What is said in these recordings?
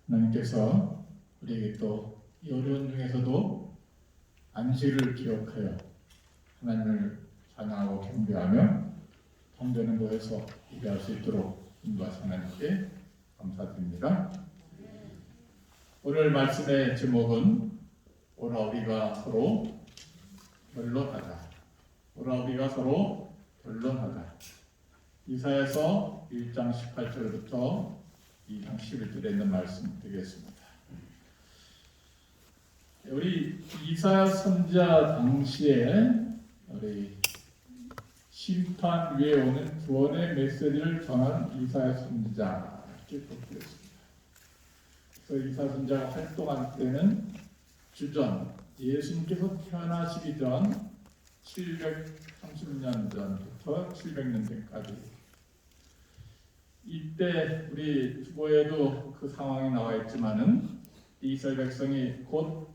하나님께서 우리에게 또 이 어려운 중에서도 안식을 기억하여 하나님을 찬양하고 경배하며 통되는 곳에서 일할 수 있도록 인도하신 하나님께 감사드립니다. 오늘 말씀의 제목은 오라 우리가 서로 변론하자. 오라 우리가 서로 변론하자. 이사야서 1장 18절부터 2장 11절에 있는 말씀 드리겠습니다. 우리 이사야 선지자 당시에 우리 심판 위에 오는 구원의 메시지를 전한 이사야 선지자 이렇게 보겠습니다. 그래서 이사야 선지자가 활동할 때는 주전 예수님께서 태어나시기 전 730년 전부터 700년 전까지 이때 우리 주보에도 그 상황이 나와 있지만은 이스라엘 백성이 곧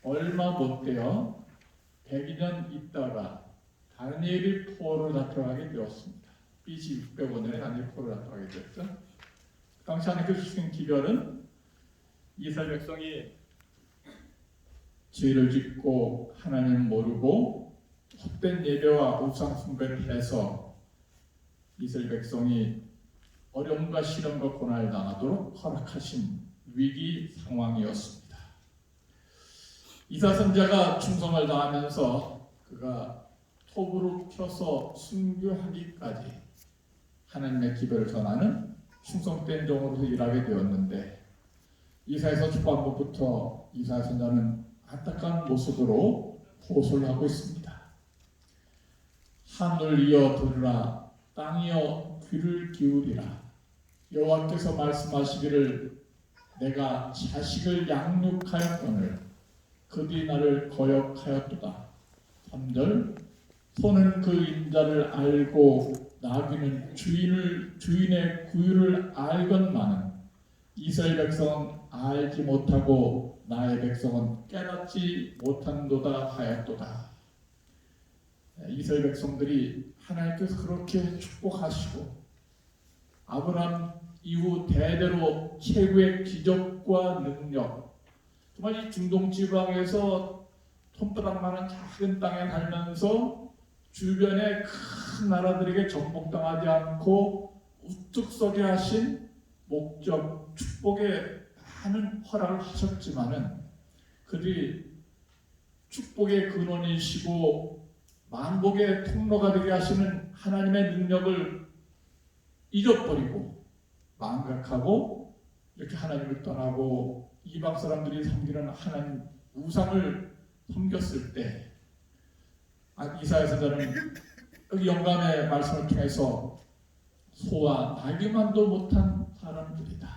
얼마 못 되어 102년 있다가 다니엘이 포로로 잡혀가게 되었습니다. BC 605년에 다니엘이 포로로 잡혀가게 되었죠. 그 당시 하나님께서 주신 기별은 이스라엘 백성이 죄를 짓고 하나님을 모르고 헛된 예배와 우상 숭배를 해서 이스라엘 백성이 어려움과 시련과 고난을 당하도록 허락하신 위기 상황이었습니다. 이사 선지자가 충성을 다하면서 그가 톱으로 펴서 순교하기까지 하나님의 기별을 전하는 충성된 종으로서 일하게 되었는데 이사야서 초반부부터 이사야 선지자는 안타까운 모습으로 호소를 하고 있습니다. 하늘이여 들으라, 땅이여 귀를 기울이라. 여호와께서 말씀하시기를 내가 자식을 양육하였거늘 그들이 나를 거역하였도다. 3절 소는 그 인자를 알고 나귀는 주인의 구유를 알건만은 이스라엘 백성은 알지 못하고 나의 백성은 깨닫지 못한도다 하였도다. 이스라엘 백성들이 하나님께서 그렇게 축복하시고 아브라함 이후 대대로 최고의 기적과 능력, 정말 이 중동 지방에서 손바닥만한 작은 땅에 살면서 주변의 큰 나라들에게 정복당하지 않고 우뚝 서게 하신 목적, 축복에 많은 허락을 하셨지만은 그들이 축복의 근원이시고 만복의 통로가 되게 하시는 하나님의 능력을 잊어버리고 망각하고 이렇게 하나님을 떠나고 이방 사람들이 섬기는 하나님 우상을 섬겼을 때 이사야 선지자는 여기 영감의 말씀을 통해서 소와 나귀만도 못한 사람들이다.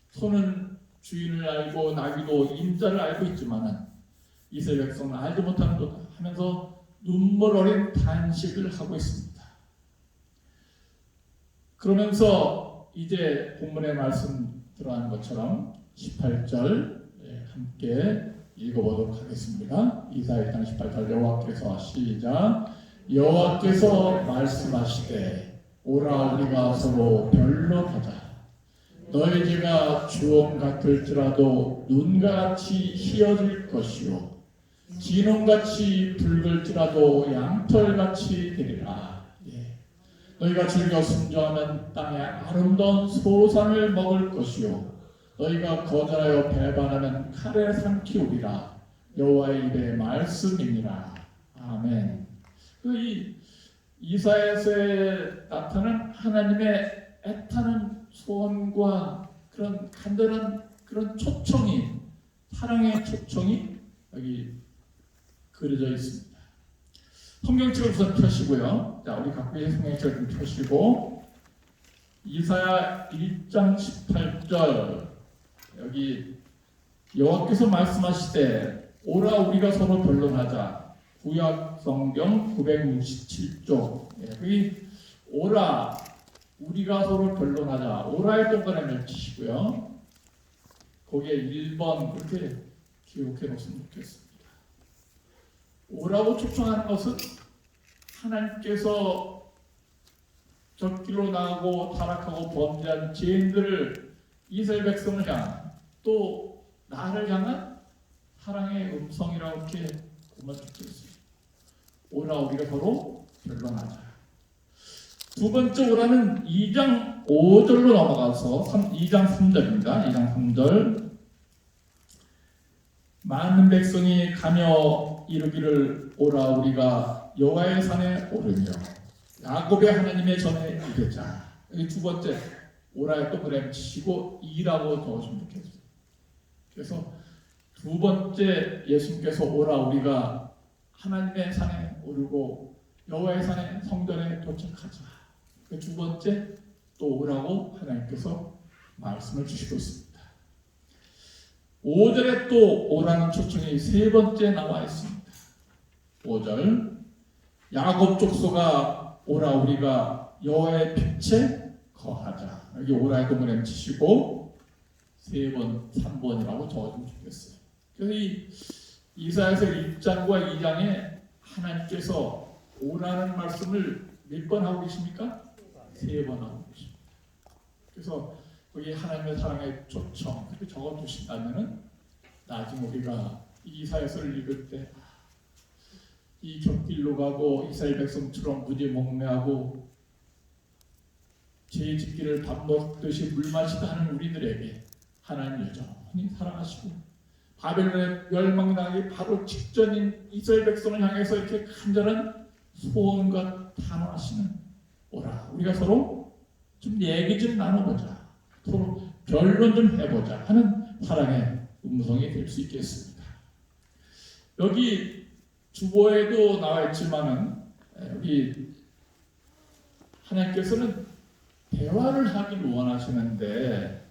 소는 주인을 알고 나귀도 임자를 알고 있지만은 이스라엘 백성은 알지 못하는도다 하면서 눈물 어린 단식을 하고 있습니다. 그러면서 이제 본문의 말씀 들어간 것처럼 18절 함께 읽어보도록 하겠습니다. 이사야 1장 18절 여호와께서 시작 여호와께서 말씀하시되 오라 우리가 서로 변론하자. 너희 죄가 주홍 같을지라도 눈같이 희어질 것이요 진홍같이 붉을지라도 양털같이 되리라. 너희가 즐겨 순종하면 땅에 아름다운 소산을 먹을 것이요 너희가 거절하여 배반하면 칼에 삼키우리라. 여호와의 입의 말씀이니라. 아멘. 이 이사야서에 나타난 하나님의 애타는 소원과 그런 간절한 그런 초청이 사랑의 초청이 여기 그려져 있습니다. 성경책을 우선 펴시고요. 자, 우리 갖고 있는 성경책을 좀 펴시고 이사야 1장 18절 여기 여호와께서 말씀하시되 오라 우리가 서로 변론하자. 구약 성경 967쪽 여기 오라 우리가 서로 변론하자. 오라의 동그라미를 치시고요. 거기에 1번 그렇게 기록해 놓으면 좋겠습니다. 오라고 초청하는 것은 하나님께서 적기로 나가고 타락하고 범죄한 죄인들을 이스라엘 백성을 향한 또 나를 향한 사랑의 음성이라고 이렇게 보면 좋겠어요. 오라 우리가 서로 결론하자. 두 번째 오라는 2장 5절로 넘어가서 2장 3절입니다. 2장 3절 많은 백성이 가며 이르기를 오라 우리가 여호와의 산에 오르며 야곱의 하나님의 전에 이르자. 여기 두 번째 오라에 동그라미 치시고 이라고 적으시면 좋겠어요. 그래서 두 번째 예수님께서 오라 우리가 하나님의 산에 오르고 여호와의 산에 성전에 도착하자. 그 두 번째 또 오라고 하나님께서 말씀을 주시고 있습니다. 5절에 또 오라는 초청이 세 번째 나와 있습니다. 5절 야곱 족속아 오라 우리가 여호와의 빛에 거하자. 여기 오라의 동그라미 치시고 세 번, 3번이라고 적어주면 좋겠어요. 그래서 이 이사야서 1장과 2장에 하나님께서 오라는 말씀을 몇 번 하고 계십니까? 세 번 하고 계십니다. 그래서 거기 하나님의 사랑의 초청 그렇게 적어두신다면은 나중에 우리가 이사야서를 읽을 때 이 곁길로 가고 이스라엘 백성처럼 무지몽매하고 죄 짓기를 밥 먹듯이 물 마시다 하는 우리들에게 하나님 여전히 사랑하시고 바벨론의 멸망당하기 바로 직전인 이스라엘 백성을 향해서 이렇게 간절한 소원과 탄원하시는 오라 우리가 서로 좀 얘기 좀 나눠보자 서로 결론 좀 해보자 하는 사랑의 음성이 될 수 있겠습니다. 여기 주보에도 나와 있지만은 우리 하나님께서는 대화를 하길 원하시는데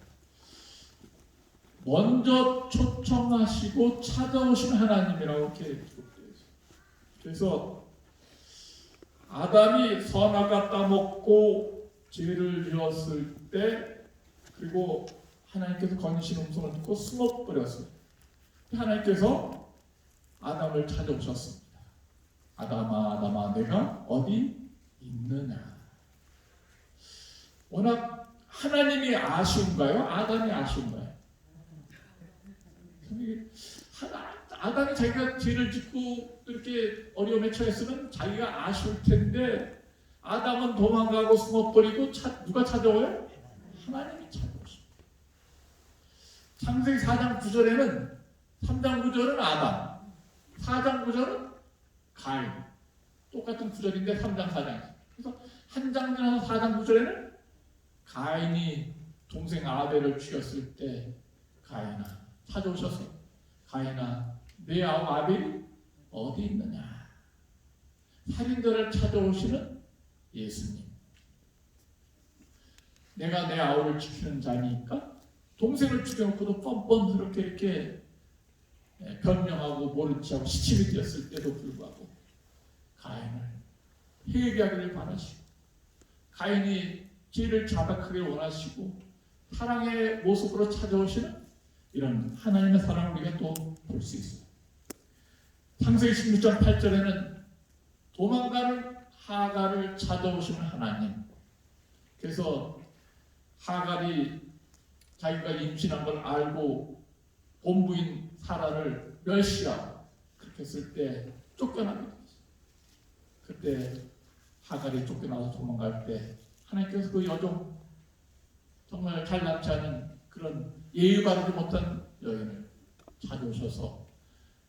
먼저 초청하시고 찾아오신 하나님이라고 이렇게 기록되어 있어요. 그래서 아담이 선악과 따먹고 죄를 지었을 때 그리고 하나님께서 건지신 음성을 듣고 숨어버렸어요. 하나님께서 아담을 찾아오셨습니다. 아담아 아담아 내가 어디 있느냐. 워낙 하나님이 아쉬운가요? 아담이 아쉬운가요? 아담이 자기가 죄를 짓고 이렇게 어려움에 처했으면 자기가 아쉬울 텐데 아담은 도망가고 숨어버리고 누가 찾아와요? 하나님이 찾아오십니다. 창세기 4장 9절에는 3장 9절은 아담 4장 9절은 가인 똑같은 구절인데 3장 4장 그래서 한 장 지나서 4장 9절에는 가인이 동생 아벨을 죽였을 때 가인아 찾아오셔서 가인아 내 아우 아벨이 어디 있느냐. 살인자를 찾아오시는 예수님. 내가 내 아우를 지키는 자니까 동생을 죽여놓고도 뻔뻔스럽게 이렇게 변명하고 모른 체하고 시침이 되었을 때도 불구하고 가인을 회개하기를 바라시고 가인이 죄를 자백하기를 원하시고 사랑의 모습으로 찾아오시는 이런 하나님의 사랑을 우리가 또 볼 수 있어요. 창세기 16장 8절에는 도망가는 하갈을 찾아오시는 하나님. 그래서 하갈이 자기가 임신한 걸 알고 본부인 사라를 멸시하고 그렇게 했을 때 쫓겨나게 됐어요. 그때 하갈이 쫓겨나서 도망갈 때 하나님께서 그 여종 정말 잘남지 않은 그런 예의 바르지 못한 여인을 찾아오셔서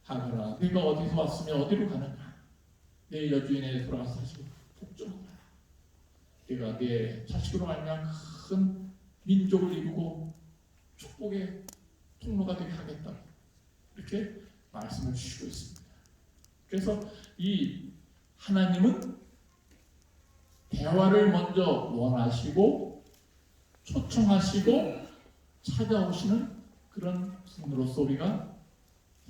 하갈아 네가 어디서 왔으며 어디로 가느냐. 내 여주인에 돌아가서 다시 복종하라. 네가 내 자식으로 말미암아 큰 민족을 이루고 축복의 통로가 되게 하겠다. 이렇게 말씀을 주시고 있습니다. 그래서 이 하나님은 대화를 먼저 원하시고 초청하시고 찾아오시는 그런 분으로서 우리가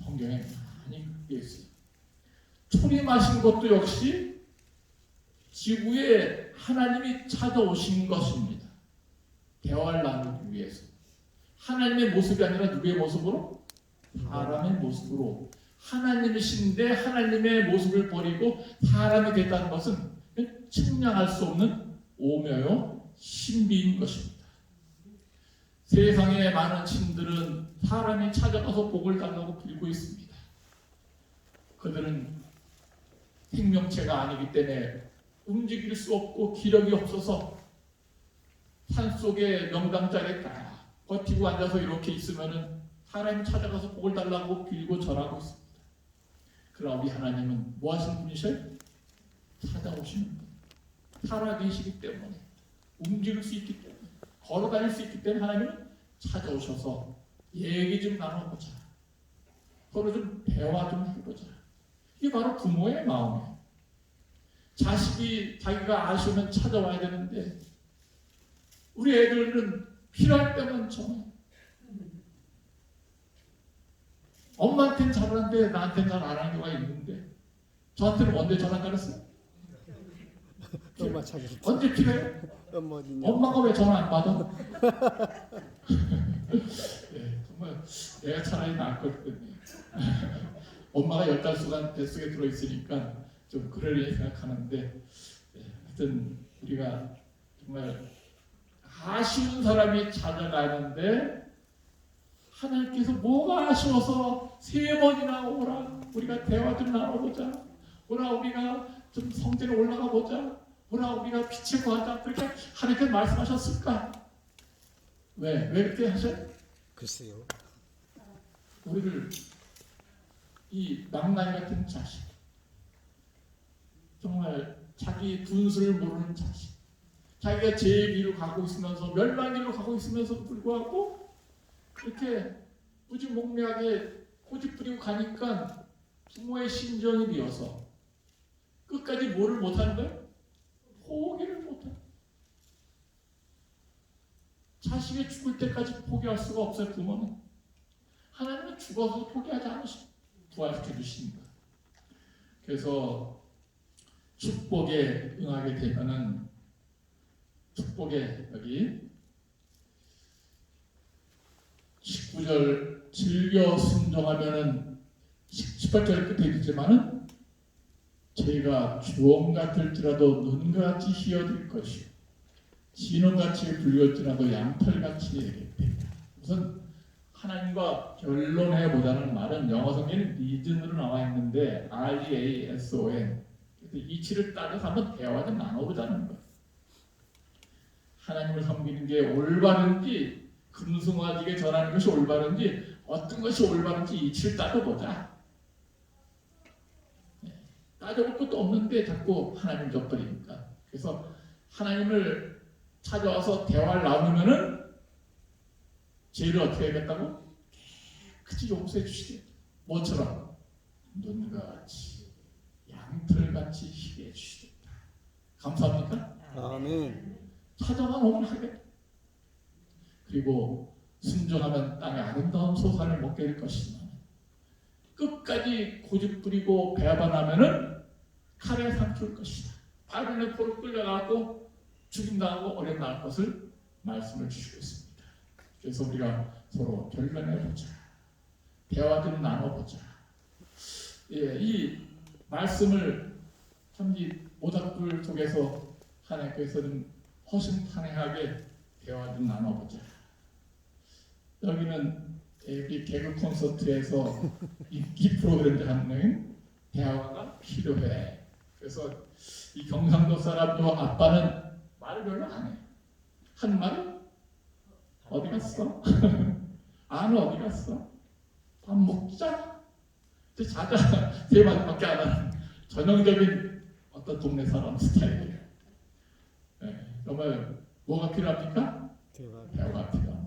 성경에 많이 있어요. 초림하신 것도 역시 지구에 하나님이 찾아오신 것입니다. 대화를 나누기 위해서. 하나님의 모습이 아니라 누구의 모습으로? 사람의 모습으로. 하나님이신데 하나님의 모습을 버리고 사람이 됐다는 것은 측량할 수 없는 오묘요 신비인 것입니다. 세상의 많은 신들은 사람이 찾아가서 복을 달라고 빌고 있습니다. 그들은 생명체가 아니기 때문에 움직일 수 없고 기력이 없어서 산속에 명당자리에 딱 버티고 앉아서 이렇게 있으면은 사람이 찾아가서 복을 달라고 빌고 절하고 있습니다. 그러나 우리 하나님은 뭐 하시는 분이셔요? 찾아오시는 분. 살아계시기 때문에, 움직일 수 있기 때문에, 걸어다닐 수 있기 때문에 하나님은 찾아오셔서 얘기 좀 나눠보자. 서로 좀 대화 좀 해보자. 이게 바로 부모의 마음이에요. 자식이 자기가 아쉬우면 찾아와야 되는데 우리 애들은 필요할 때만 전화. 엄마한테는 잘하는데 나한테는 잘 안 하는 경우가 있는데 저한테는 언제 전화 안 했어요? 엄마 찾으셨죠? 언제 필요해요? 엄마 어딨냐? 엄마가 왜 전화 안 받아? 네, 정말 내가 차라리 나을 것 같거든요. 엄마가 10달 뱃속에 들어있으니까 좀 그러려니 생각하는데 하여튼 우리가 정말 아쉬운 사람이 찾아가는데 하나님께서 뭐가 아쉬워서 3번이나 오라 우리가 대화 좀 나눠보자. 오라 우리가 좀 성전에 올라가 보자. 오라 우리가 빛을 구하자. 그렇게 하나님께서 말씀하셨을까? 왜 그렇게 하셔요? 글쎄요. 우리를 이 망나니 같은 자식, 정말 자기 분수를 모르는 자식, 자기가 제 길을 가고 있으면서 멸망길로 가고 있으면서도 불구하고 이렇게 무지몽매하게 고집 부리고 가니까 부모의 심정이 비어서 끝까지 뭐를 못하는 거예요? 포기를 못해요. 자식이 죽을 때까지 포기할 수가 없어요. 부모는. 하나님은 죽어서 포기하지 않으시고 부활시켜 주십니다. 그래서 축복에 응하게 되면은 축복에 여기 19절 즐겨 순종하면은 18절 끝에 있지만은 저희가 주홍 같을지라도 눈같이 휘어질 것이요 진홍같이 붉을지라도 양털같이 되겠다. 우선 하나님과 결론해보자는 말은 영어 성경에는 리즌으로 나와 있는데 REASON 이치를 따져서 한번 대화 좀 나눠보자는 거예요. 하나님을 섬기는 게 올바른지 금승화직에 전하는 것이 올바른지 어떤 것이 올바른지 이치를 따져보자. 따져볼 것도 없는데 자꾸 하나님 져버리니까. 그래서 하나님을 찾아와서 대화를 나누면은 죄를 어떻게 하겠다고? 깨끗이 용서해 주시게. 뭐처럼? 눈같이 양털같이 희게 해주시겠다. 감사합니까? 아멘. 찾아만 오면 하겠다. 그리고 순종하면 땅에 아름다운 소산을 먹게 될 것이지만 끝까지 고집 부리고 배반하면은 칼에 삼킬 것이다. 바벨론 포로 끌려가고 죽임당하고 어려 나갈 것을 말씀을 주시고 있습니다. 그래서 우리가 서로 결론해보자. 대화 좀 나눠보자. 예, 이 말씀을 참 이 모닥불 속에서 하나님께서는 허심탄회하게 대화 좀 나눠보자. 여기는 우리 개그 콘서트에서 인기 프로그램 하는 대화가 필요해. 그래서 이 경상도 사람도 아빠는 말을 별로 안 해. 한 말은 어디 갔어? 아는 어디 갔어? 밥 먹자. 이제 자자 세 마디밖에 안 하는 전형적인 어떤 동네 사람 스타일이에요. 네, 정말 뭐가 필요합니까? 대화가 필요합니다.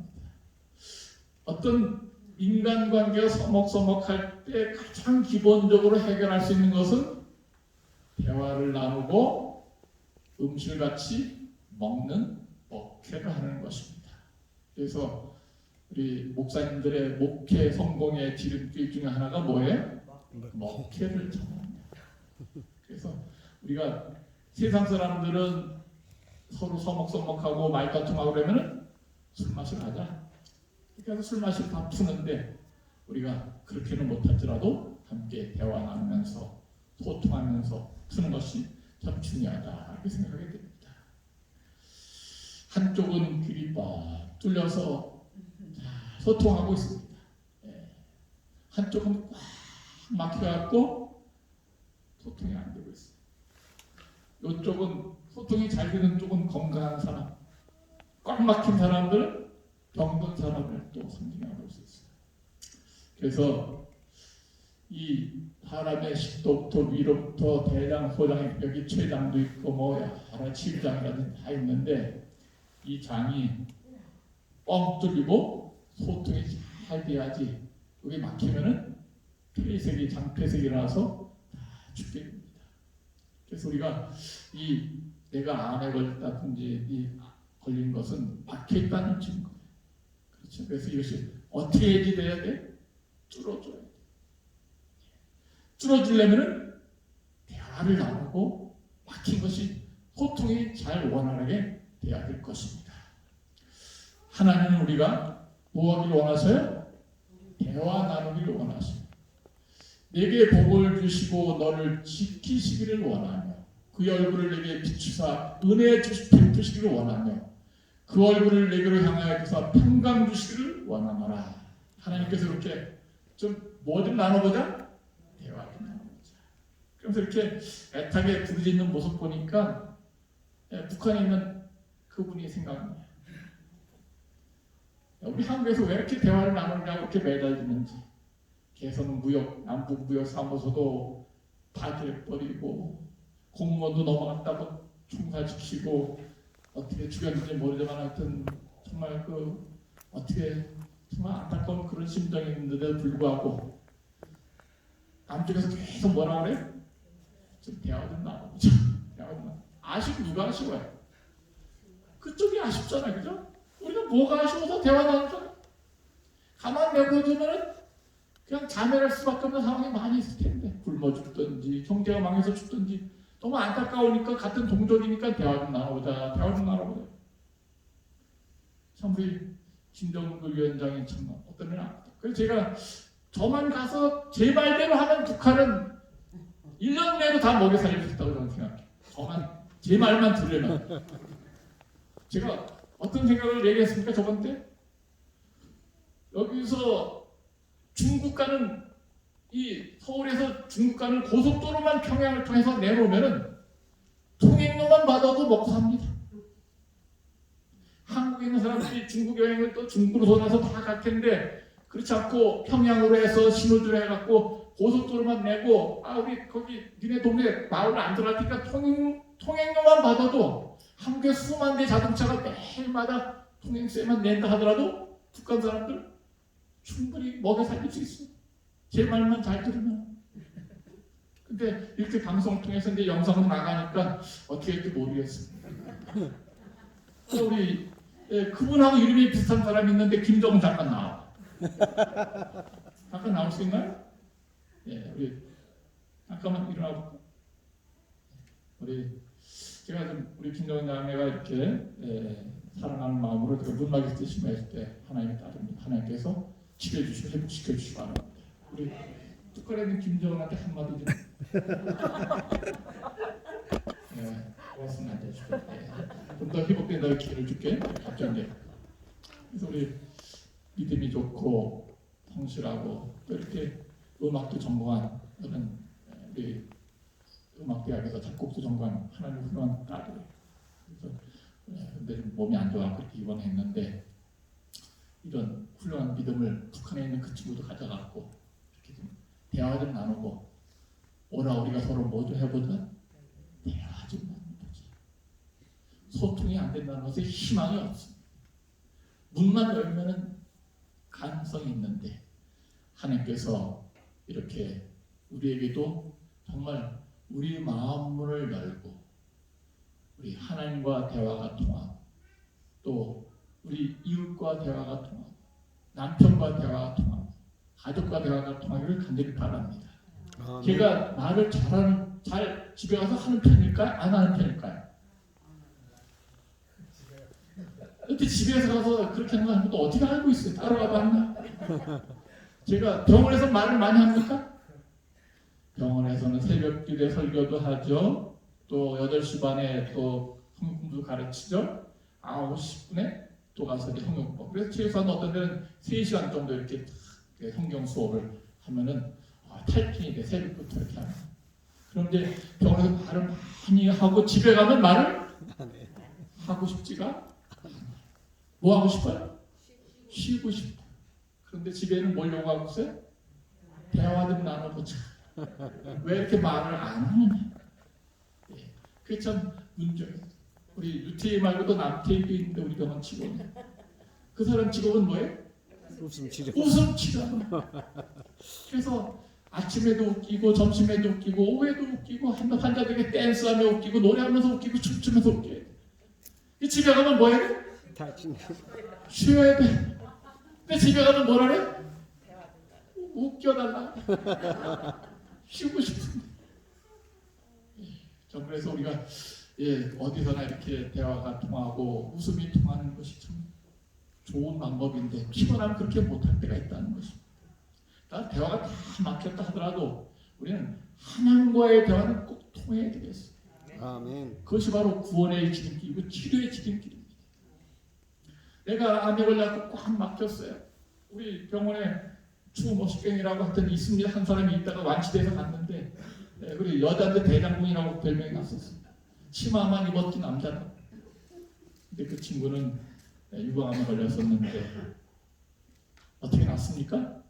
어떤 인간관계가 서먹서먹할 때 가장 기본적으로 해결할 수 있는 것은 대화를 나누고 음식같이 먹는 먹회를 하는 것입니다. 그래서 우리 목사님들의 목회 성공의 지름길 중에 하나가 뭐예요? 먹회를 전합니다. 그래서 우리가 세상 사람들은 서로 서먹서먹하고 말다툼하고 그러면은 술 마시러 가자. 그래서 술 마시고 다 푸는데 우리가 그렇게는 못할지라도 함께 대화 나누면서 소통하면서 푸는 것이 참 중요하다 이렇게 생각하게 됩니다. 한쪽은 길이 빡 뚫려서 소통하고 있습니다. 예. 한쪽은 꽉 막혀갖고 소통이 안 되고 있어요. 이쪽은 소통이 잘 되는 쪽은 건강한 사람, 꽉 막힌 사람들은 병든 사람을 또 상징하고 있어요. 그래서 이 사람의 식도부터 위로부터 대장, 소장, 여기 췌장도 있고 뭐 여러 치장이라든지 다 있는데 이 장이 뻥 뚫리고 소통이 잘 돼야지 여기 막히면은 폐색이 장폐색이 나서 다 죽게 됩니다. 그래서 우리가 이 내가 암에 걸렸다든지 이 걸린 것은 막혀있다는 증거예요. 그렇죠. 그래서 이것이 어떻게 해지돼야 돼? 뚫어줘야 돼. 뚫어지려면은 대화를 나누고 막힌 것이 소통이 잘 원활하게 돼야 될 것입니다. 하나님은 우리가 뭐 하기를 원하세요? 대화 나누기를 원하세요. 내게 복을 주시고 너를 지키시기를 원하며 그의 얼굴을 내게 비추사 은혜 베푸시기를 원하며 그 얼굴을 내게로 향하여 주사 평강 주시기를 원하노라. 하나님께서 이렇게 좀 뭐 좀 나눠보자? 대화 좀 나눠보자. 그래서 이렇게 애타게 부르짖는 모습 보니까 북한에 있는 그분이 생각나요. 우리 한국에서 왜 이렇게 대화를 나누느냐고 이렇게 매달리는지. 개성 무역, 남북 무역 사무소도 파괴해버리고 공무원도 넘어갔다고 총살시키고 어떻게 죽였는지 모르지만 하여튼 정말 그 어떻게 정말 안타까운 그런 심정이 있는데도 불구하고 남쪽에서 계속 뭐라 그래? 좀 대화 좀 나누자. 누가 아쉬워요? 그쪽이 아쉽잖아요, 그죠? 우리가 뭐가 아쉬워서 대화 나누자? 가만 내버려두면은 그냥 자멸할 수밖에 없는 상황이 많이 있을 텐데 굶어 죽든지 경제가 망해서 죽든지 너무 안타까우니까 같은 동족이니까 대화 좀 나눠보자. 참 우리 김정은 위원장이 참 어떤 일 아프다. 그래서 제가 저만 가서 제 말대로 하면 북한은 1년 내로 다 먹여 살릴 수 있다고 저는 생각해요. 저만 제 말만 들으면. 제가 어떤 생각을 얘기했습니까 저번 때? 여기서 중국 가는 이 서울에서 중국 가는 고속도로만 평양을 통해서 내놓으면은 통행료만 받아도 먹고 삽니다. 한국에 있는 사람들이 중국 여행을 또 중국으로 돌아서 다 갈 텐데 그렇지 않고 평양으로 해서 신호줄 해갖고 고속도로만 내고 우리 거기 니네 동네 마을 안 들어갈 테니까 통행료만 받아도 한국에 수만 대 자동차가 매일마다 통행세만 낸다 하더라도 북한 사람들 충분히 먹여 살릴 수 있어요. 제 말만 잘 들으면. 근데 이렇게 방송을 통해서 이제 영상으로 나가니까 어떻게 할지 모르겠습니다. 우리 그분하고 이름이 비슷한 사람이 있는데 김정은 잠깐 나와. 잠깐 나올 수 있나요? 예, 우리 잠깐만 일어나 볼까? 제가 좀 우리 김정은 자매가 이렇게 사랑하는 마음으로 문막에 뜻심했을 때 하나님의 딸입니다. 하나님께서 치료해주시고 회복시켜주시기 바랍니다. 우리 뚝거리 있는 김정은한테 한마디 좀. 고맙습니다. 좀 더 회복된다는 기회를 줄게. 걱정돼. 그래서 우리 믿음이 좋고 성실하고 또 이렇게 음악도 전공한 그런 우리 음악대학에서 작곡도 전공한 하나님 훌륭한 딸이에요. 그래서 근데 몸이 안 좋아 그렇게 입원했는데 이런 훌륭한 믿음을 북한에 있는 그 친구도 가져갔고 이렇게 좀 대화 좀 나누고 오라 우리가 서로 뭐 좀 해보자. 대화 좀 나누자. 소통이 안 된다는 것에 희망이 없습니다. 문만 열면은 가능성이 있는데 하나님께서 이렇게 우리에게도 정말 우리 마음문을 열고 우리 하나님과 대화가 통하고 또 우리 이웃과 대화가 통하고 남편과 대화가 통하고 가족과 대화가 통하기를 간절히 바랍니다. 제가 말을 잘 집에 가서 하는 편일까요? 안 하는 편일까요? 근데 집에서 가서 그렇게 하는 것도 어떻게 알고 있어요? 따라가 봤나? 제가 병원에서 말을 많이 합니까? 병원에서는 새벽 기도에 설교도 하죠. 또 8시 반에 또 성금도 가르치죠. 9시 10분에 또 가서 이제 성경 그래서 최소한 어떤 데는 3시간 정도 이렇게 성경 수업을 하면은 탈진이 돼. 새벽부터 이렇게 하면. 그런데 병원에서 말을 많이 하고 집에 가면 말을 하고 싶지가 않아요. 뭐 하고 싶어요? 쉬고 싶다. 그런데 집에는 뭘 요구하고 있어요? 대화 좀 나눠보자. 왜 이렇게 말을 안 하느냐. 예. 그게 참 문제예요. 우리 유태희 말고도 남태희도 있는데 우리 병원 직원. 그 사람 직업은 뭐예요? 웃음 치료. 웃음 치료. 그래서 아침에도 웃기고 점심에도 웃기고 오후에도 웃기고 환자들에게 댄스하며 웃기고 노래하면서 웃기고 춤추면서 웃겨야 돼. 이 집에 가면 뭐 해야 돼? 탈진. 쉬어야 돼. 근데 집에 가면 뭐라 그래? 웃겨달라. 쉬고 싶은데. 전 그래서 우리가 어디서나 이렇게 대화가 통하고 웃음이 통하는 것이 참 좋은 방법인데 피곤하면 그렇게 못할 때가 있다는 것입니다. 그러니까 대화가 다 막혔다 하더라도 우리는 하나님과의 대화는 꼭 통해야 되겠어요. 아멘. 그것이 바로 구원의 지름길이고 치료의 지름길입니다. 내가 암에 걸려서 꽉 막혔어요. 우리 병원에 추모식경이라고 하여튼 있습니다. 한 사람이 있다가 완치돼서 갔는데 그리고 여자인데 대장군이라고 별명이 났었습니다. 치마만 입었지 남자는. 근데 그 친구는 유방암에 걸렸었는데 어떻게 났습니까?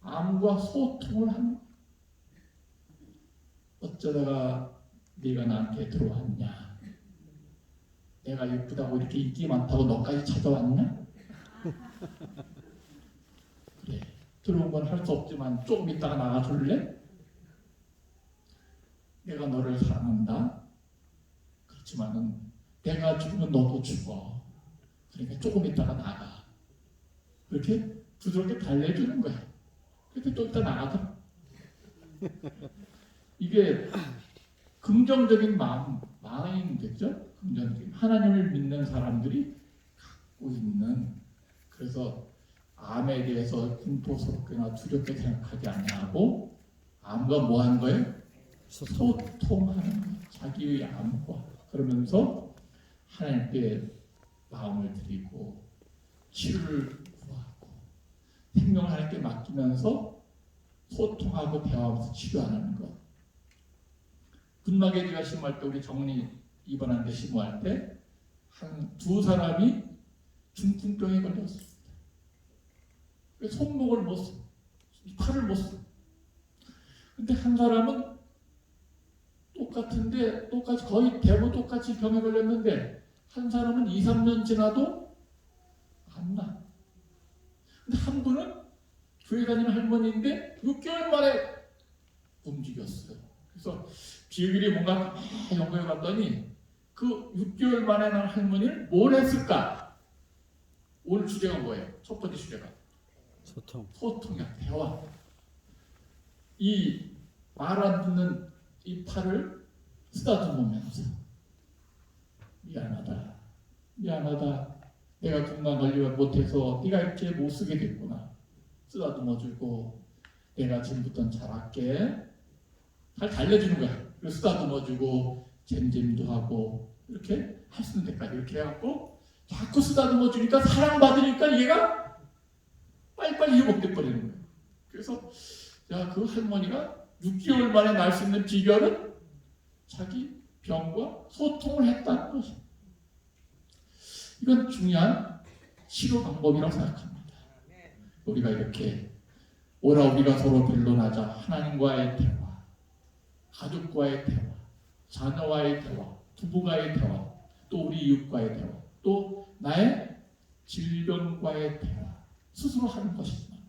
암과 소통을 하는 거예요. 어쩌다가 네가 나한테 들어왔냐? 내가 예쁘다고 이렇게 인기 많다고 너까지 찾아왔냐? 그래, 들어온 건 할 수 없지만 조금 있다가 나가줄래? 내가 너를 사랑한다. 그렇지만은 내가 죽으면 너도 죽어. 그러니까 조금 있다가 나가. 그렇게 부드럽게 달래주는 거야. 그때 또 이따 나가더라. 이게 긍정적인 마음이겠죠? 긍정적인 하나님을 믿는 사람들이 갖고 있는. 그래서 암에 대해서 공포스럽거나 두렵게 생각하지 아니하고 암과 뭐 하는 거예요? 소통하는 거예요. 자기의 암과. 그러면서 하나님께 마음을 드리고 치료를 구하고 생명을 하나님께 맡기면서 소통하고 대화하면서 치료하는 것. 근막에 제가 심할 때 우리 정은이 입원한데 심호할 때 한 두 사람이 중풍병에 걸렸습니다. 손목을 못 써, 팔을 못 써. 근데 한 사람은 똑같은데 똑같이 거의 대부분 똑같이 병에 걸렸는데 한 사람은 2, 3년 지나도 안 나. 근데 한 분은 교회 다니는 할머니인데 6개월 만에 움직였어요. 그래서 비밀이 뭔가 연구해 봤더니 그 6개월 만에 난 할머니를 뭘 했을까? 오늘 주제가 뭐예요? 첫 번째 주제가 소통. 소통이야. 대화. 이 말 안 듣는 이 팔을 쓰다듬으면서 미안하다. 내가 건강 관리를 못해서 네가 이렇게 못 쓰게 됐구나. 쓰다듬어주고 내가 지금부터는 잘할게. 잘 달래주는 거야. 그리고 쓰다듬어주고 잼잼도 하고 이렇게 할 수 있는 데까지 이렇게 해갖고 자꾸 쓰다듬어주니까 사랑받으니까 얘가 빨리빨리 회복돼 버리는 거예요. 그래서 그 할머니가 6개월 만에 날 수 있는 비결은 자기 병과 소통을 했다는 것입니다. 이건 중요한 치료 방법이라고 생각합니다. 우리가 이렇게 오라 우리가 서로 변론하자. 하나님과의 대화, 가족과의 대화, 자녀와의 대화, 부부와의 대화, 또 우리 이웃과의 대화, 또 나의 질병과의 대화 스스로 하는 것이지만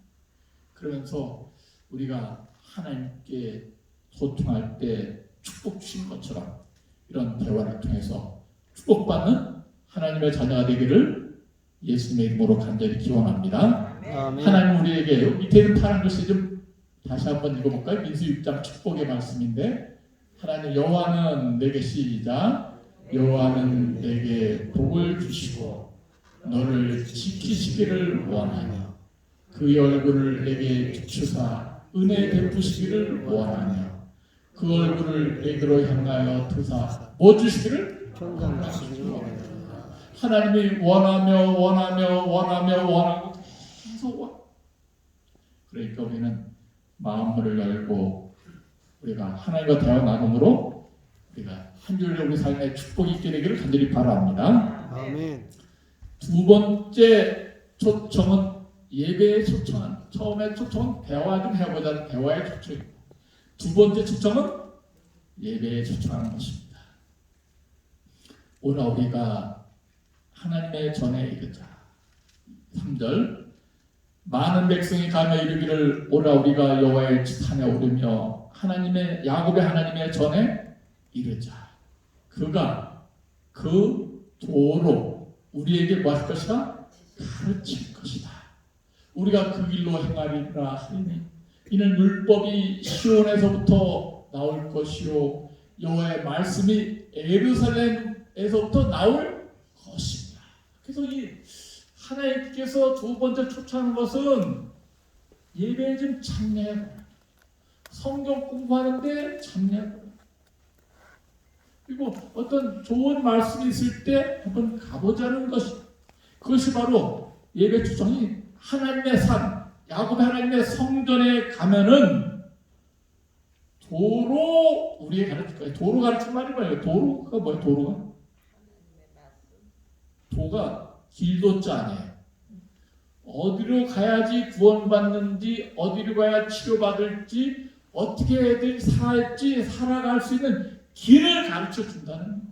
그러면서 우리가 하나님께 소통할 때 축복 주신 것처럼 이런 대화를 통해서 축복받는 하나님의 자녀가 되기를 예수님의 이름으로 간절히 기원합니다. 아멘. 하나님 우리에게 밑에 있는 파란 글씨 좀 다시 한번 읽어볼까요? 민수 6장 축복의 말씀인데 하나님 여호와는 내게 시작 여호와는 내게 복을 주시고 너를 지키시기를 원하며 그의 얼굴을 내게 비추사 은혜 베푸시기를 원하며 그 얼굴을 내게로 향하여 드사 뭐 주시기를? 평강 주시기를 원합니다. 하나님이 원하고 계속 와. 그러니까 우리는 마음을 열고 우리가 하나님과 대화 나눔으로 우리가 한 주일에 우리 삶에 축복이 있게 되기를 간절히 바랍니다. 아멘. 두 번째 초청은 예배의 초청은 처음에 초청은 대화 좀 해보자는 대화의 초청이고 두 번째 초청은 예배에 초청하는 것입니다. 오라 우리가 하나님의 전에 이르자. 3절 많은 백성이 가며 이르기를 오라 우리가 여호와의 산에 오르며 하나님의 야곱의 하나님의 전에 이르자. 그가 그 도로 우리에게 뭐 할 것이다? 가르칠 것이다. 우리가 그 길로 행하리라 하리니 이는 율법이 시온에서부터 나올 것이요 여호와의 말씀이 예루살렘에서부터 나올 것입니다. 그래서 이 하나님께서 두 번째 초청하는 것은 예배에 좀 참여해라. 성경 공부하는데 참여해라. 그리고 어떤 좋은 말씀이 있을 때 한번 가보자는 것이 그것이 바로 예배 초청이 하나님의 산, 야곱의 하나님의 성전에 가면은 도로 우리에게 가르칠 거예요. 도로 가르친 말이 뭐예요? 도로가 뭐예요? 도로가? 도가 길도자 아니에요. 어디로 가야지 구원받는지, 어디로 가야 치료받을지, 어떻게 애들이 살지, 살아갈 수 있는 길을 가르쳐 준다는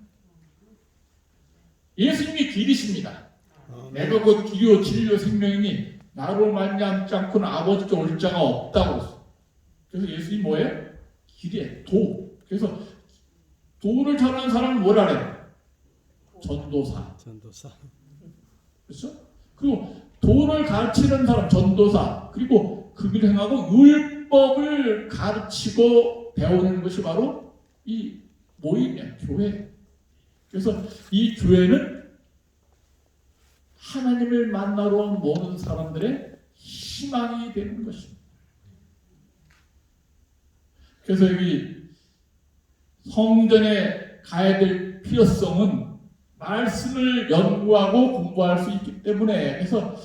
예수님이 길이십니다. 내가 그 길이요 진리요 생명이니 나로 말미암지 않고는 아버지께 올 자가 없다고 했어요. 그래서 예수님이 뭐예요? 길이에요. 도. 그래서 도를 전하는 사람은 뭐라 그래요? 전도사. 그렇죠? 그리고 도를 가르치는 사람 전도사. 그리고 그 길을 행하고 율법을 가르치고 배우는 것이 바로 이 모임이야. 교회. 그래서 이 교회는 하나님을 만나러 모는 사람들의 희망이 되는 것입니다. 그래서 여기 성전에 가야 될 필요성은 말씀을 연구하고 공부할 수 있기 때문에 그래서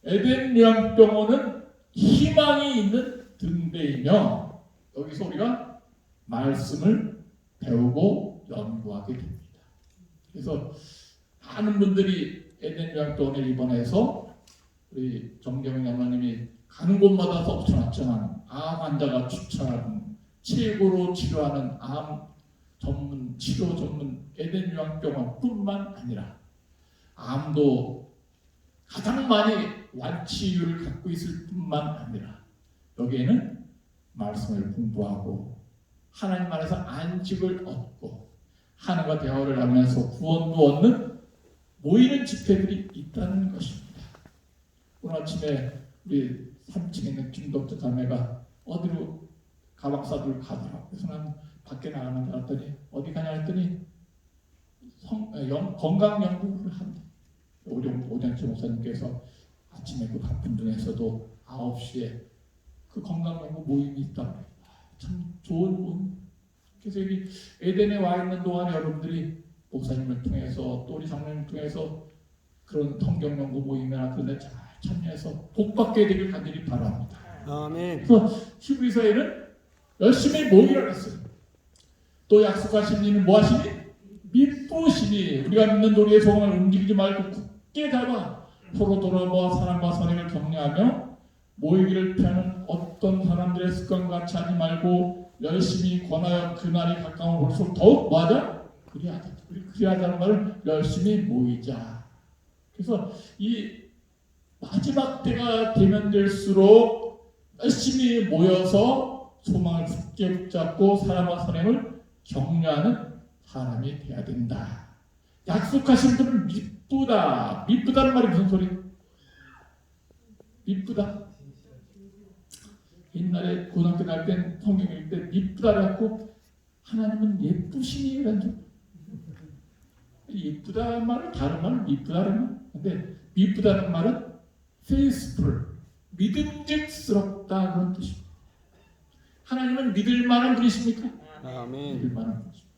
에덴 요양병원은 희망이 있는 등대이며 여기서 우리가 말씀을 배우고 연구하게 됩니다. 그래서 많은 분들이 에덴 요양병원에 입원해서 우리 정경영 장로님이 가는 곳마다 섭천하지만 암 환자가 추천하는 최고로 치료하는 암 전문 치료 전문 에덴 요양병원뿐만 아니라 암도 가장 많이 완치율을 갖고 있을 뿐만 아니라 여기에는 말씀을 공부하고 하나님 안에서 안식을 얻고 하나님과 대화를 하면서 구원도 얻는 모이는 집회들이 있다는 것입니다. 오늘 아침에 우리 3층에 있는 김덕주 자매가 어디로 가방 싸들고 가더라고요. 그래서 난 밖에 나가는 줄 알았더니 어디 가냐 했더니 건강연구를 한다. 우리 오장치 목사님께서 아침에 그 바쁜 중에서도 9시에 그 건강연구 모임이 있다. 참 좋은 모임. 그래서 여기 에덴에 와 있는 동안에 여러분들이 목사님을 통해서 또 우리 장로님을 통해서 그런 성경연구 모임이나 그런 데 잘 참여해서 복받게 되길 간절히 바랍니다. 아멘. 그래서 히브리서에는 열심히 모이라고 했어요. 또 약속하신 이는 뭐 하시니? 믿으시니 우리가 믿는 도리의 소망을 움직이지 말고 굳게 잡아 서로 돌아보아 사랑과 선행을 격려하며 모이기를 피하는 어떤 사람들의 습관과 같이 하지 말고 열심히 권하여 그날이 가까운 볼수록 더욱 뭐하자? 그리하자는 말은 열심히 모이자. 그래서 이 마지막 때가 되면 될수록 열심히 모여서 소망을 굳게 붙잡고 사랑과 선행을 격려하는 사람이 돼야 된다. 약속하신 분은 미쁘다. 미쁘다는 말이 무슨 소리? 미쁘다. 옛날에 고등학교 다닐 땐 성경 읽을 때 미쁘다를 했고 하나님은 예쁘시니 그런 줄. 예쁘다는 말을 다른 말은 미쁘다는 말. 근데 미쁘다는 말은 faithful, 믿음직스럽다 그런 뜻입니다. 하나님은 믿을 만한 분이십니까? 아멘. 믿을 만한 분이십니다.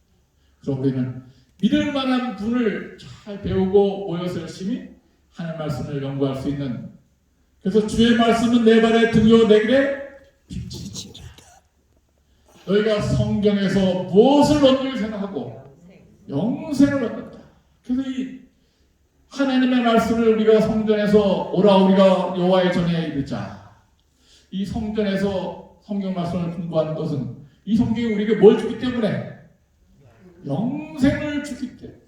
그래서 우리는 믿을 만한 분을 잘 배우고 모여서 열심히 하나님 말씀을 연구할 수 있는, 그래서 주의 말씀은 내 발의 등이요 내 길의 빛이다. 너희가 성경에서 무엇을 얻는지 생각하고 영생을 얻는다. 그래서 이 하나님의 말씀을 우리가 성전에서 오라 우리가 여호와의 전에 이르자. 이 성전에서 성경 말씀을 공부하는 것은 이 성경이 우리에게 뭘 주기 때문에? 영생을 주기 때문에.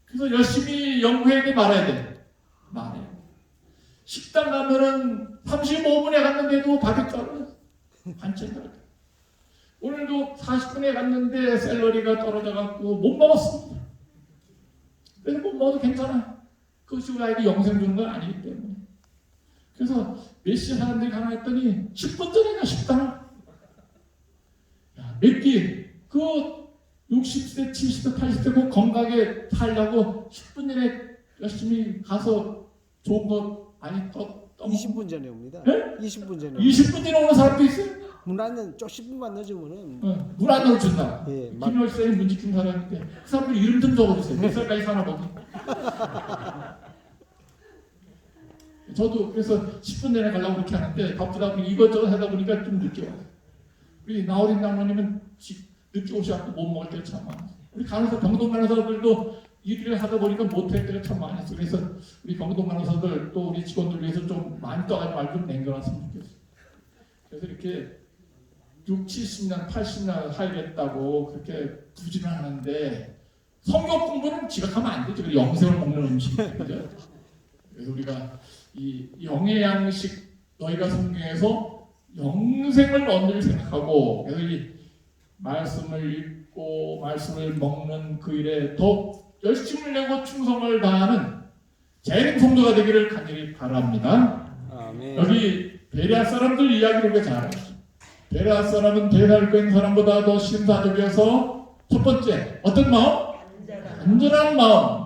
그래서 열심히 연구해야 돼, 말아야 돼? 말해. 식당 가면은 35분에 갔는데도 밥이 떨어져. 반찬 떨어져. 오늘도 40분에 갔는데 샐러리가 떨어져갖고 못 먹었습니다. 그래서 못 먹어도 괜찮아. 그것이 우리에게 영생 주는 건 아니기 때문에. 그래서 몇 시에 사람들이 가나 했더니 10분 전에 가 식당을. 몇 끼, 그 60세, 70세, 80세 그 건강하게 살려고 10분 전에 열심히 가서 좋은 거 많이 떠 20분 전에 옵니다. 네? 20분 전에. 20분 전에 오는 사람도 있어요. 문 안은 좀 10분만 늦으면은 문 안 열어준다. 예, 김열사님 문 지킨 사람인데 그 사람들 이름 좀 적어주세요. 몇 살까지 사나 보기. 저도 그래서 10분 내내 가려고 그렇게 하는데 바쁘다 보니 이것저것 하다 보니까 좀 늦게 와요. 우리 나오린 장로님은 늦게 오셔서 못 먹을 때가 참 많아요. 우리 간호사 병동 간호사들도 일을 하다 보니까 못할 때가 참 많았어요. 그래서 우리 병동 간호사들 또 우리 직원들 위해서 좀 많이 떠가지고 말 좀 남겨놨으면 좋겠어요. 그래서 이렇게 6, 70년, 80년 살겠다고 그렇게 부지런 하는데 성경 공부는 지각하면 안 되죠. 영생을 먹는 음식이죠. 그래서 우리가 이 영의 양식 너희가 성경에서 영생을 얻을 생각하고 그래서 이 말씀을 읽고 말씀을 먹는 그 일에 더 열심을 내고 충성을 다하는 재림 성도가 되기를 간절히 바랍니다. 아멘. 여기 베레아 사람들 이야기를 우리가 잘 알았어요. 베레아 사람은 베레아를 뺀 사람보다 더 신사적이어서 첫 번째 어떤 마음? 간절한 마음.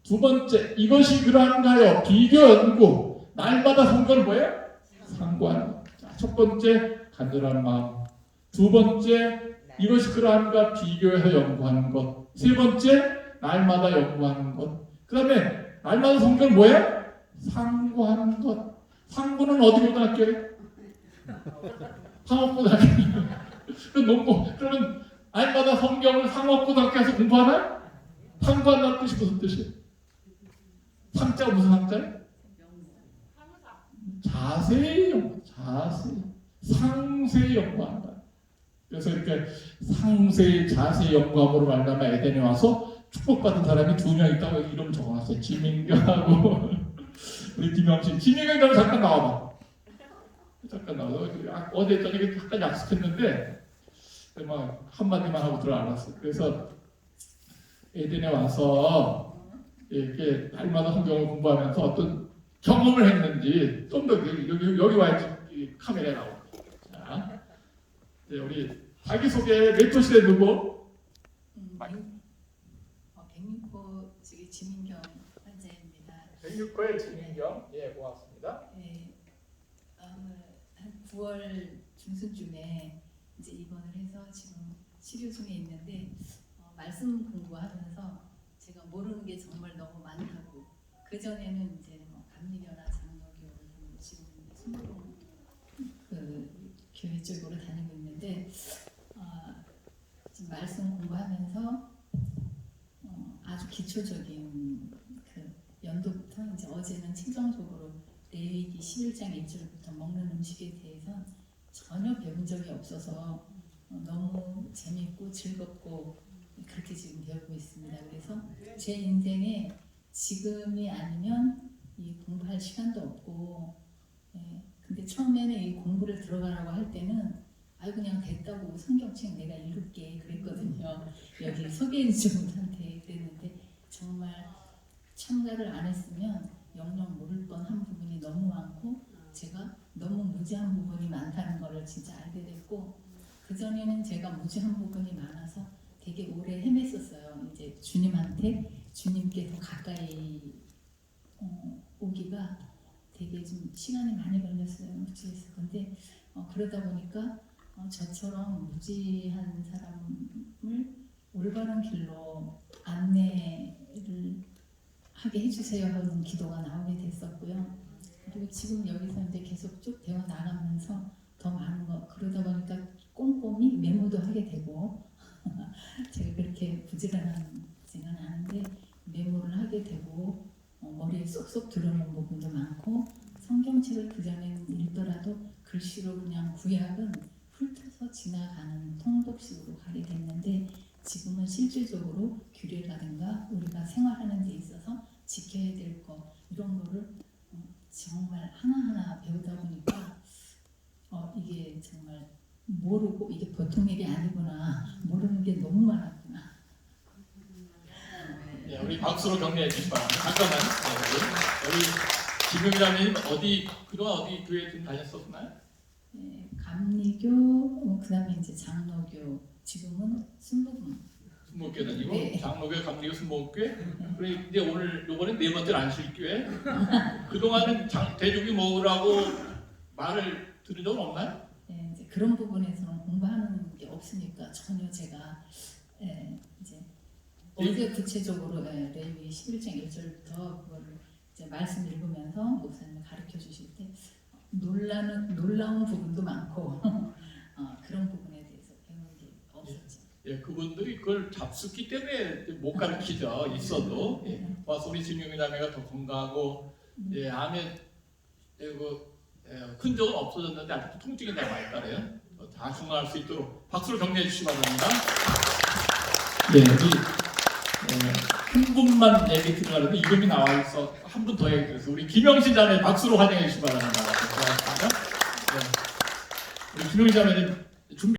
두 번째 이것이 그러한가요? 비교 연구. 날마다 성경을 뭐예요? 상고하는 것. 첫 번째 간절한 마음. 두 번째 이것이 그러한가 비교해서 연구하는 것. 세 번째 날마다 연구하는 것. 그 다음에 날마다 성경을 뭐예요? 상고하는 것. 상고는 어디 고등학교예요? 상업고등학교. 그러면 날마다 성경을 상업고등학교에서 공부하나요? 상고한다는 뜻이 무슨 뜻이에요? 상자가 무슨 상자예요? 자세히 연구, 자세히 상세히 연구한다. 그래서 이렇게 상세히 자세히 연구함으로 말미암아 에덴에 와서 축복받은 사람이 2명 있다고 이름 적어놨어요. 지민경하고 우리 김영신. 지민경 잠깐 나와봐. 잠깐 나와서 어제 저녁에 잠깐 약속했는데 막 한마디만 하고 들어알았어. 그래서 에덴에 와서 이렇게 날마다 성경을 공부하면서 어떤 경험을 했는지 좀 더 여기 와야지 카메라에 나오고. 자, 우리 자기소개 멘토실에 누구? 백육고 지민경 환자입니다. 백육고의 지민경. 예, 고맙습니다. 네, 한 9월 중순쯤에 이제 입원을 해서 지금 치료 중에 있는데 말씀 공부하면서 제가 모르는 게 정말 너무 많다고. 그 전에는 이제 감리교나 장로교 지금 순복음 그 교회 쪽으로 다니고 있는데 지금 말씀 공부하면서 아주 기초적인 그 연도부터 이제 어제는 최종적으로 레위기 11장 1절부터 먹는 음식에 대해서 전혀 배운 적이 없어서 너무 재밌고 즐겁고 그렇게 지금 배우고 있습니다. 그래서 제 인생에 지금이 아니면 이 공부할 시간도 없고, 근데 처음에는 이 공부를 들어가라고 할 때는 그냥 됐다고 성경책 내가 읽을게 그랬거든요. 여기 소개해준 분한테 그랬는데 정말 참가를 안 했으면 영영 모를 뻔한 부분이 너무 많고 제가 너무 무지한 부분이 많다는 것을 진짜 알게 됐고, 그전에는 제가 무지한 부분이 많아서 되게 오래 헤맸었어요. 이제 주님께 더 가까이 오기가 되게 좀 시간이 많이 걸렸어요. 무지해서. 근데 그러다 보니까 저처럼 무지한 사람을 올바른 길로 안내를 하게 해주세요 하는 기도가 나오게 됐었고요. 그리고 지금 여기서 이제 계속 쭉 되어 나가면서 더 많은 거 그러다 보니까 꼼꼼히 메모도 하게 되고 제가 그렇게 부지런하지는 않은데 메모를 하게 되고 머리에 쏙쏙 들어오는 부분도 많고 성경책을 그전에는 읽더라도 글씨로 그냥 구약은 훑어서 지나가는 통독식으로 가게 됐는데 지금은 실질적으로 규례라든가 우리가 생활하는 데 있어서 지켜야 될 거 이런 거를 정말 하나하나 배우다 보니까 이게 정말 모르고 이게 보통 일이 아니구나 모르는 게 너무 많았구나. 네, 우리 박수로 격려해 주시기 바랍니다. 잠깐만. 여기 김용희라님 그동안 어디 교회 좀 다녔었나요? 네, 감리교 그다음에 이제 장로교 지금은 순복음. 순복교 다니고 네. 장로교, 감리교, 순복교. 그리고 이제 요번에 네 번째 안식교회. 그동안은 대중이 먹으라고 말을 들은 적은 없나요? 네, 이제 그런 부분에서는 공부하는 게 없으니까 전혀 제가 이제 어제 구체적으로 레위기 11장 1절부터 그거를 이제 말씀 읽으면서 목사님 가르쳐 주실 때 놀라운 부분도 많고 그런 부분에 대해서 배우는 게 없었죠. 예, 그분들이 그걸 잡숫기 때문에 못 가르치죠. 있어도 와서 우리 진용이남매가 더 건강하고 암에 큰 적은 없어졌는데 아직도 통증이 남아 있다래요. 다 중화할 수 있도록 박수로 격려해 주시기 바랍니다. 네, 한 분만 얘기 들어가는데 이름이 나와 있어 한 분 더 얘기 들어서 우리 김영신 자매 박수로 환영해 주시기 바랍니다. 고맙습니다. 네. 우리 김영신 자매는 준비.